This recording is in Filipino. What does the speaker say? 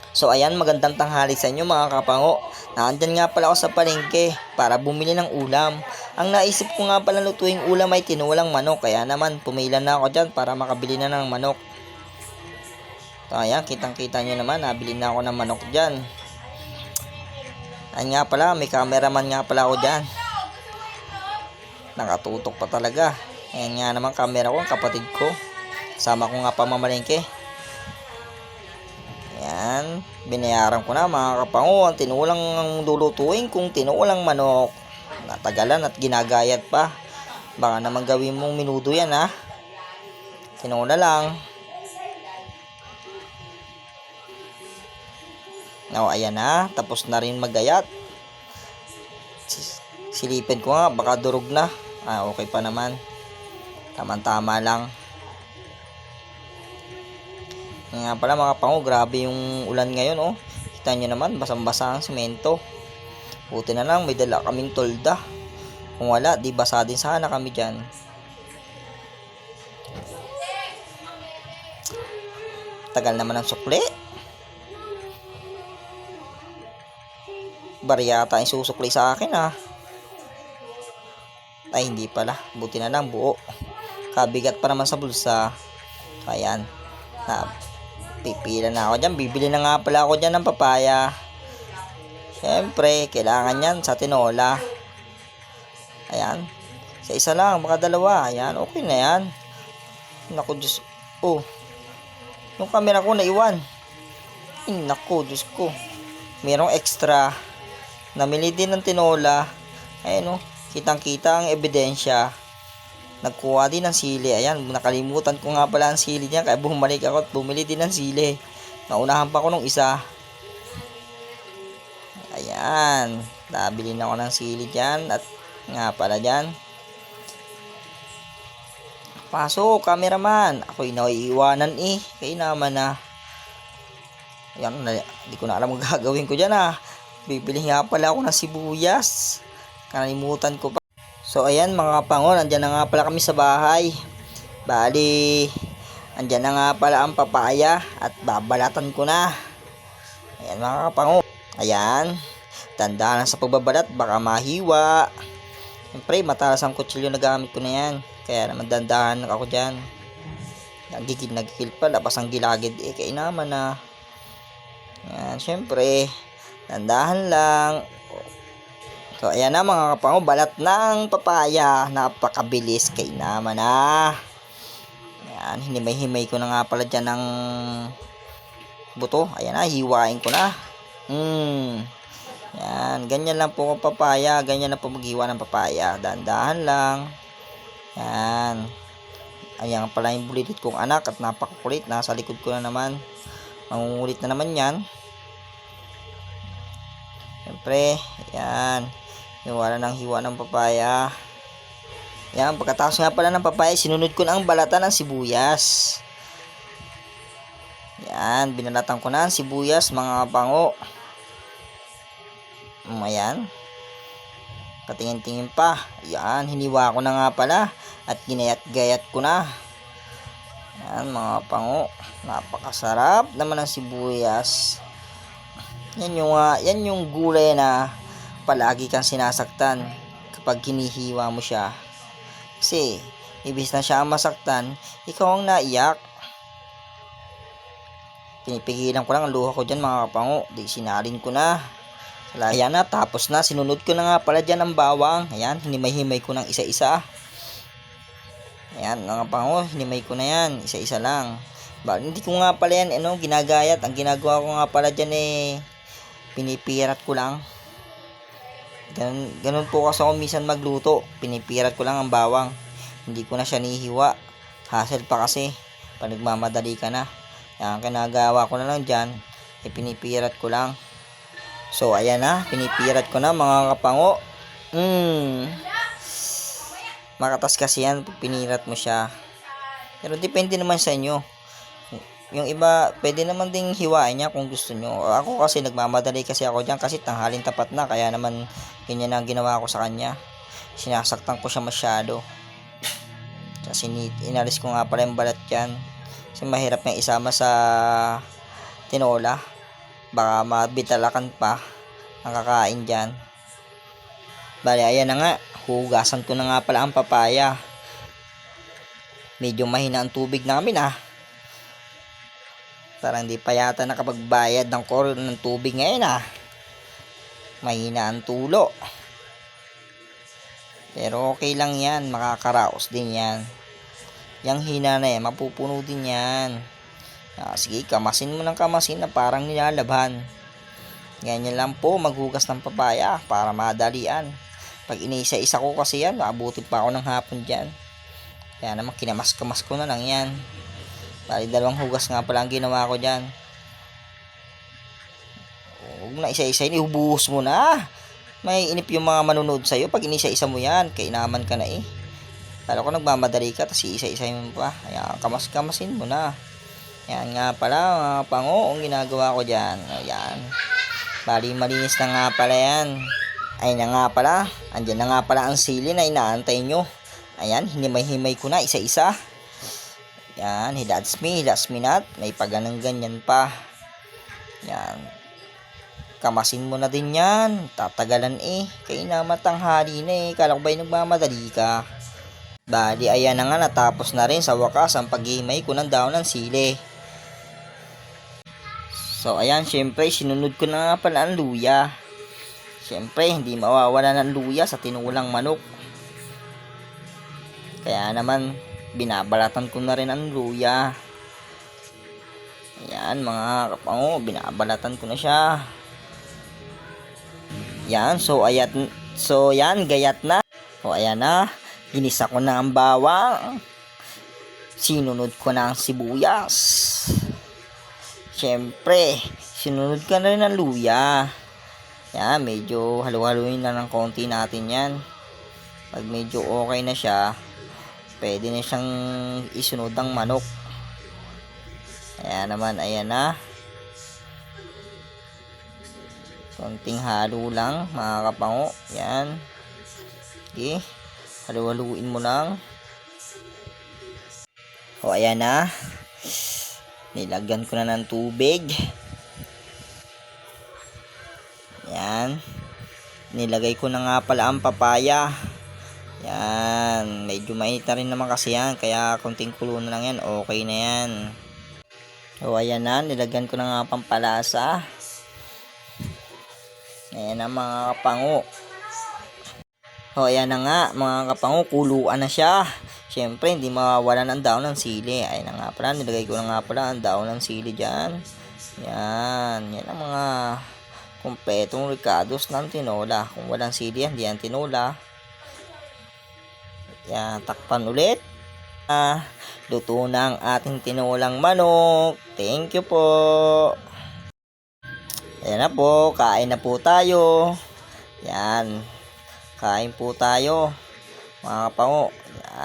So ayan, magandang tanghali sa inyo mga kapango. Nandyan nga pala ako sa palengke para bumili ng ulam. Ang naisip ko nga pala lutuing ulam ay tinulang manok. Kaya naman pumila na ako dyan para makabili na ng manok. So ayan, kitang kita nyo naman, nabili na ako ng manok dyan. Ayan nga pala, may cameraman nga pala ako dyan. Nakatutok pa talaga. Ayan nga naman camera ko, ang kapatid ko. Kasama ko nga pamamalengke. Ayan, binayaran ko na mga kapango. Ang tinulang ang lulutuin kung tinulang manok. Natagalan at ginagayat pa. Baka naman gawin mong minudo yan ha. Tinula lang. Now, ayan na. Tapos na rin magayat. Silipin ko nga, baka durog na. Okay pa naman. Tama-tama lang. Nga pala mga kapango, grabe yung ulan ngayon oh. Kita nyo naman, basang-basa ang semento. Buti na lang, may dala kaming tolda. Kung wala, di basa din sana kami dyan. Tagal naman ang sukli. Bariyata yung susukli sa akin ha. Ay, hindi pala. Buti na lang, buo. Kabigat pa naman sa bulsa. Ayan. Pipila na ako dyan. Bibili na nga pala ako dyan ng papaya. Siyempre, kailangan yan sa tinola. Ayan. Sa isa lang, baka dalawa. Ayan, okay na yan. Naku, Diyos. Oh. Yung camera ko naiwan. Naku, Diyos ko. Merong extra. Namili din ng tinola. Ayan oh. Kitang-kita ang ebidensya. Nagkuha din ng sili. Ayan, nakalimutan ko nga pala ang sili niya. Kaya bumalik ako at bumili din ng sili. Naunahan pa ko nung isa. Ayan. Nabili na ako ng sili dyan. At nga pala dyan. Pasok, cameraman. Ako'y naiiwanan eh. Kaya naman na. Ayan, hindi ko na alam ang gagawin ko dyan ah. Bibili nga pala ako ng sibuyas. Kalimutan ko pa. So ayan mga kapango, andyan na nga pala kami sa bahay. Bali, andyan na nga pala ang papaya at babalatan ko na. Ayan mga kapango. Ayan, tandaan lang sa pagbabalat, baka mahiwa. Siyempre, matalas ang kutsilyo na gamit ko na yan. Kaya naman dandahan ako dyan. Nagigil pa, labas ang gilagid. Kaya naman na. Ayan, siyempre, dandahan lang. So, ayan na mga kapango, balat ng papaya. Napakabilis, kay naman na. Ayan, hinimay-himay ko na nga pala dyan ng buto. Ayan na, hiwain ko na. Ayan, ganyan lang po ang papaya. Ganyan lang po maghiwa ng papaya. Dahan-dahan lang. Ayan. Ayan pala yung bulilit kong anak at napakakulit. Nasa likod ko na naman. Mangungulit na naman yan. Siyempre, ayan. Hiwa ng papaya. Yan, pagkatapos nga pala ng papaya, sinunod ko na ang balatan ng sibuyas. Yan, binalatan ko na ang sibuyas, mga kapango. Ayan. Patingin-tingin pa. Yan, hiniwa ko na nga pala. At ginayat-gayat ko na. Yan, mga kapango. Napakasarap naman ng sibuyas. Yan yung gulay na palagi kang sinasaktan kapag hinihiwa mo siya. Kasi, ibis na siya ang masaktan, ikaw ang naiyak. Pinipigilan ko lang ang luha ko dyan mga kapango. Di sinalin ko na. Ayan na, tapos na. Sinunod ko na nga pala dyan ang bawang. Ayan, hinimay-himay ko ng isa-isa. Ayan, mga kapango, hinimay ko na yan. Isa-isa lang. Hindi ko nga pala yan, ginagayat. Ang ginagawa ko nga pala dyan pinipirat ko lang. Ganun po kasi ako minsan magluto. Pinipirat ko lang ang bawang. Hindi ko na siya nihiwa. Hassle pa kasi. Pag nagmamadali ka na. Yan, kinagawa ko na lang dyan. Pinipirat ko lang. So, ayan na. Pinipirat ko na mga kapango. Makatas kasi yan pag pinirat mo siya. Pero depende naman sa inyo. Yung iba, pwede naman ding hiwain niya kung gusto nyo. Ako kasi nagmamadali kasi ako dyan kasi tanghaling tapat na. Kaya naman ganyan ang ginawa ko sa kanya. Sinasaktan ko siya masyado. Kasi inalis ko nga pala yung balat dyan. Kasi mahirap nang isama sa tinola. Baka mabitalakan pa ang kakain dyan. Bali, ayan na nga. Hugasan ko na nga pala ang papaya. Medyo mahina ang tubig namin Parang hindi pa yata nakapagbayad ng tubig ngayon Mahina ang tulo. Pero okay lang yan. Makakaraos din yan. Yang hina na yan, mapupuno din yan. Sige, kamasin mo ng kamasin na parang nilalabhan. Ganyan lang po maghugas ng papaya para madalian. Pag inisa-isa ko kasi yan, maabutin pa ako ng hapon dyan. Kaya naman kinamas-kamas ko na lang yan. Bali, 2 hugas nga pala ang ginawa ko dyan. Huwag mo na isa-isa, inubuhos mo na. May inip yung mga manonood sa'yo pag inisa-isa mo yan. Kainaman ka na Kala ko nagmamadali ka, tapos isa-isa mo pa. Ayan, kamas-kamasin mo na. Yan nga pala mga pango ang ginagawa ko dyan. Ayan. Bali, malinis na nga pala yan. Ay na nga pala. Andyan na nga pala ang sili na inaantay nyo. Ayan, hinimay-himay ko na isa-isa. Yan, that's me not. May paganang ganyan pa. Yan. Kamasin mo na din yan. Tatagalan Kaya naman tanghali na Kala ko ba'y nagmamadali ka? Bali, ayan na nga. Natapos na rin sa wakas ang paghihimay ko ng daon ng sili. So, ayan. Syempre, sinunod ko na nga pala ang luya. Syempre, hindi mawawala ng luya sa tinulang manok. Kaya naman, binabalatan ko na rin ang luya. Ayan mga kapango, binabalatan ko na siya. Yan, yan, gayat na. O ayan na, ginisa ko na ang bawang. Sinunod ko na ang sibuyas. Siyempre, sinunod ko na rin ang luya. Yan, medyo halu-haluin na ng konti natin yan. Pag medyo okay na siya, pwede na siyang isunod ang manok. Ayan naman, ayan na. Konting halo lang mga kapango. Yan. Okay. Halu-haluin mo lang. O ayan na. Nilagyan ko na ng tubig. Yan. Nilagay ko na nga pala ang papaya. Yan. Medyo mainit na rin naman kasi yan. Kaya konting kulo na lang yan. Okay na yan. O ayan na. Nilagyan ko na nga pampalasa. Ayan na mga kapango. O ayan na nga mga kapango. Kuluan na siya. Siyempre hindi mawawala ng daon ng sili. Ayan na nga pala. Nilagay ko na nga pala ang daon ng sili dyan. Yan. Yan ang mga kumpletong ricados ng tinola. Kung walang sili, hindi yan tinola. Yan, takpan ulit. Luto na ang ating tinolang manok. Thank you po. Ayan na po, kain na po tayo. Yan, kain po tayo mga kapango. Yan.